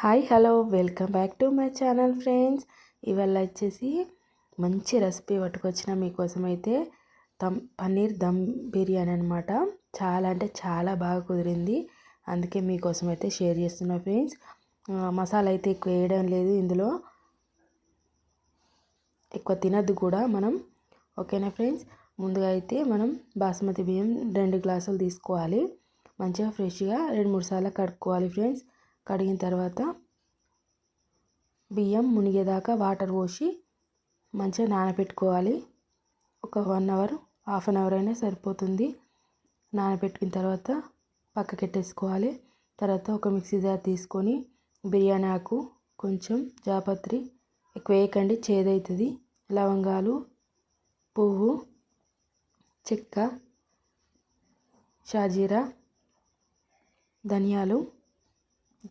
Hi hello welcome back to my channel friends. ఇవాళ వచ్చేసి మంచి రెసిపీ పట్టుకొచ్చిన మీకోసం అయితే పన్నీర్ దమ్ బిర్యానీ అనమాట. చాలా అంటే చాలా బాగా కుదిరింది, అందుకే మీకోసం అయితే షేర్ చేస్తున్నా ఫ్రెండ్స్. మసాలా అయితే ఎక్కువ వేయడం లేదు, ఇందులో ఎక్కువ తినద్దు కూడా మనం. ఓకేనా ఫ్రెండ్స్. ముందుగా అయితే మనం బాస్మతి బియ్యం 2 గ్లాసులు తీసుకోవాలి. మంచిగా ఫ్రెష్గా 2-3 సార్లు కడుక్కోవాలి ఫ్రెండ్స్. కడిగిన తర్వాత బియ్యం మునిగేదాకా వాటర్ పోసి మంచిగా నానబెట్టుకోవాలి. ఒక 1 అవర్, హాఫ్ అన్ అవర్ అయినా సరిపోతుంది. నానబెట్టుకున్న తర్వాత పక్కకెట్టేసుకోవాలి. తర్వాత ఒక మిక్సీ జార్ తీసుకొని బిర్యానీ ఆకు, కొంచెం జాపత్రి, ఎక్కువ వేయకండి చేదవుతుంది, లవంగాలు, పువ్వు, చెక్క, షాజీరా, ధనియాలు,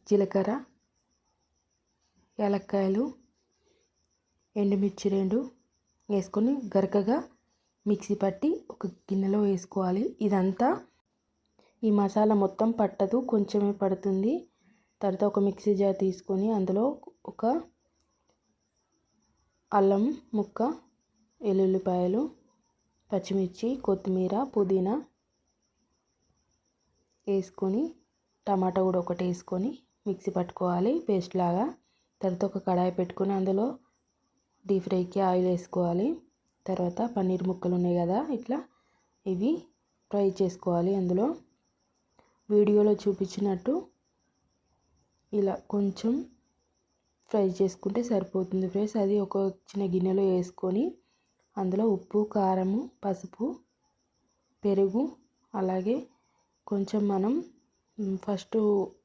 జీలకర్ర, యాలక్కాయలు, ఎండుమిర్చి 2 వేసుకొని గరకగా మిక్సీ పట్టి ఒక గిన్నెలో వేసుకోవాలి. ఇదంతా ఈ మసాలా మొత్తం పట్టదు, కొంచెమే పడుతుంది. తర్వాత ఒక మిక్సీ జార్ తీసుకొని అందులో ఒక అల్లం ముక్క, ఎల్లుల్లిపాయలు, పచ్చిమిర్చి, కొత్తిమీర, పుదీనా వేసుకొని టమాటా కూడా ఒకటి వేసుకొని మిక్సీ పట్టుకోవాలి పేస్ట్ లాగా. తర్వాత ఒక కడాయి పెట్టుకొని అందులో డీప్ ఫ్రైకి ఆయిల్ వేసుకోవాలి. తర్వాత పన్నీర్ ముక్కలు ఉన్నాయి కదా, ఇట్లా ఇవి ఫ్రై చేసుకోవాలి. అందులో వీడియోలో చూపించినట్టు ఇలా కొంచెం ఫ్రై చేసుకుంటే సరిపోతుంది ఫ్రెండ్స్. అది ఒక చిన్న గిన్నెలో వేసుకొని అందులో ఉప్పు, కారము, పసుపు, పెరుగు, అలాగే కొంచెం మనం ఫస్ట్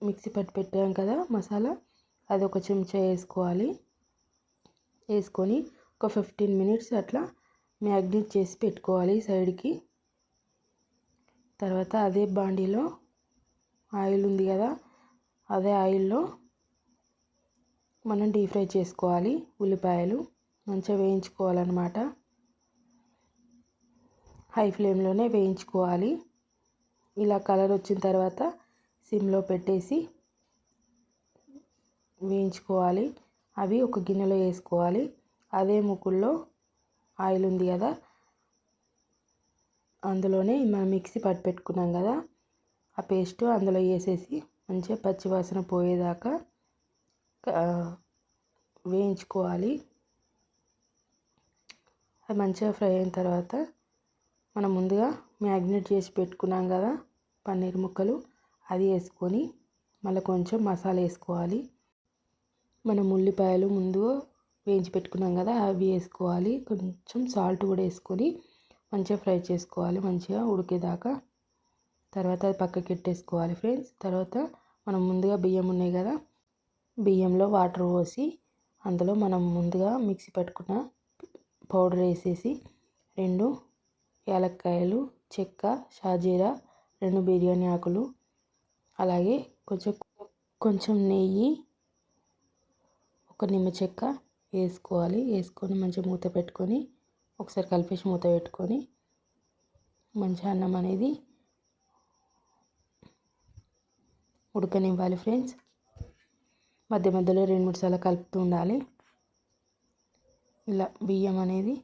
మిక్సీ పట్టి పెట్టాం కదా మసాలా, అది ఒక చెంచా వేసుకోవాలి. వేసుకొని ఒక 15 మినిట్స్ అట్లా మ్యాగ్నేట్ చేసి పెట్టుకోవాలి సైడ్కి. తర్వాత అదే బాండీలో ఆయిల్ ఉంది కదా, అదే ఆయిల్లో మనం డీప్ ఫ్రై చేసుకోవాలి. ఉల్లిపాయలు మంచిగా వేయించుకోవాలన్నమాట. హై ఫ్లేమ్లోనే వేయించుకోవాలి. ఇలా కలర్ వచ్చిన తర్వాత సిమ్లో పెట్టేసి వేయించుకోవాలి. అవి ఒక గిన్నెలో వేసుకోవాలి. అదే ముకుల్లో ఆయిల్ ఉంది కదా, అందులోనే మనం మిక్సీ పట్టి పెట్టుకున్నాం కదా ఆ పేస్ట్ అందులో వేసేసి మంచిగా పచ్చివాసన పోయేదాకా వేయించుకోవాలి. అది మంచిగా ఫ్రై అయిన తర్వాత మనం ముందుగా మ్యాగ్నేట్ చేసి పెట్టుకున్నాం కదా పన్నీర్ ముక్కలు, అది వేసుకొని మళ్ళీ కొంచెం మసాలా వేసుకోవాలి. మనం ఉల్లిపాయలు ముందు వేయించి పెట్టుకున్నాం కదా అవి వేసుకోవాలి. కొంచెం సాల్ట్ కూడా వేసుకొని మంచిగా ఫ్రై చేసుకోవాలి, మంచిగా ఉడికేదాకా. తర్వాత అది పక్కకి పెట్టేసుకోవాలి ఫ్రెండ్స్. తర్వాత మనం ముందుగా బియ్యం ఉన్నాయి కదా, బియ్యంలో వాటర్ పోసి అందులో మనం ముందుగా మిక్సీ పట్టుకున్న పౌడర్ వేసేసి 2 యాలక్కాయలు, చెక్క, షాజీరా, 2 బిర్యానీ ఆకులు, అలాగే కొంచెం నెయ్యి, ఒక నిమ్మ చెక్క వేసుకోవాలి. వేసుకొని మంచిగా మూత పెట్టుకొని ఒకసారి కలిపేసి మూత పెట్టుకొని మంచిగా అన్నం అనేది ఉడకనివ్వాలి ఫ్రెండ్స్. మధ్య మధ్యలో 2-3 సార్లు కలుపుతూ ఉండాలి. ఇలా బియ్యం అనేది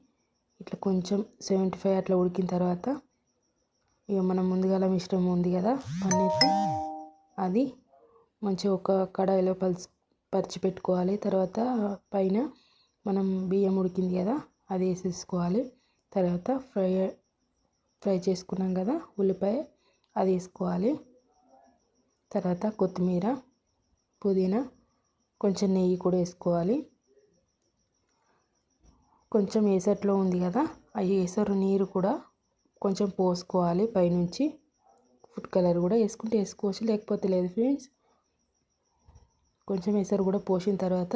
ఇట్లా కొంచెం 75 అట్లా ఉడికిన తర్వాత ఇక మనం ముందుగా మిశ్రమం ఉంది కదా పన్నీర్, అది మంచిగా ఒక కడాయిలో పరిచి పెట్టుకోవాలి. తర్వాత పైన మనం బియ్యం ఉడికింది కదా అది వేసేసుకోవాలి. తర్వాత ఫ్రై చేసుకున్నాం కదా ఉల్లిపాయ, అది వేసుకోవాలి. తర్వాత కొత్తిమీర, పుదీనా, కొంచెం నెయ్యి కూడా వేసుకోవాలి. కొంచెం ఏసట్లో ఉంది కదా ఆ ఏసరు నీరు కూడా కొంచెం పోసుకోవాలి పైనుంచి. ఫుడ్ కలర్ కూడా వేసుకుంటే వేసుకోవచ్చు, లేకపోతే లేదు ఫ్రెండ్స్. కొంచెం ఎసరు కూడా పోసిన తర్వాత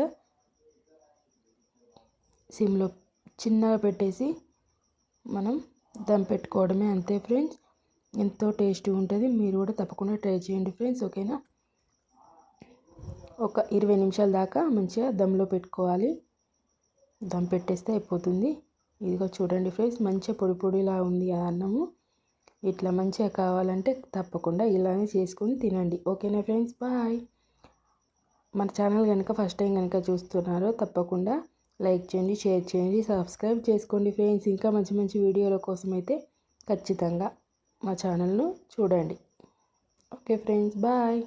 సిమ్లో చిన్నగా పెట్టేసి మనం దమ్ పెట్టుకోవడమే, అంతే ఫ్రెండ్స్. ఎంతో టేస్టీగా ఉంటుంది. మీరు కూడా తప్పకుండా ట్రై చేయండి ఫ్రెండ్స్. ఓకేనా. ఒక 20 నిమిషాల దాకా మంచిగా దమ్లో పెట్టుకోవాలి. దమ్ పెట్టేస్తే అయిపోతుంది. ఇదిగో చూడండి ఫ్రెండ్స్, మంచిగా పొడి పొడిలా ఉంది ఆ అన్నము. ఇట్లా మంచిగా కావాలంటే తప్పకుండా ఇలానే చేసుకొని తినండి. ఓకేనా ఫ్రెండ్స్, బాయ్. మన ఛానల్ కనుక ఫస్ట్ టైం కనుక చూస్తున్నారో తప్పకుండా లైక్ చేయండి, షేర్ చేయండి, సబ్స్క్రైబ్ చేసుకోండి ఫ్రెండ్స్. ఇంకా మంచి మంచి వీడియోల కోసం అయితే ఖచ్చితంగా మా ఛానల్ను చూడండి. Okay friends, bye.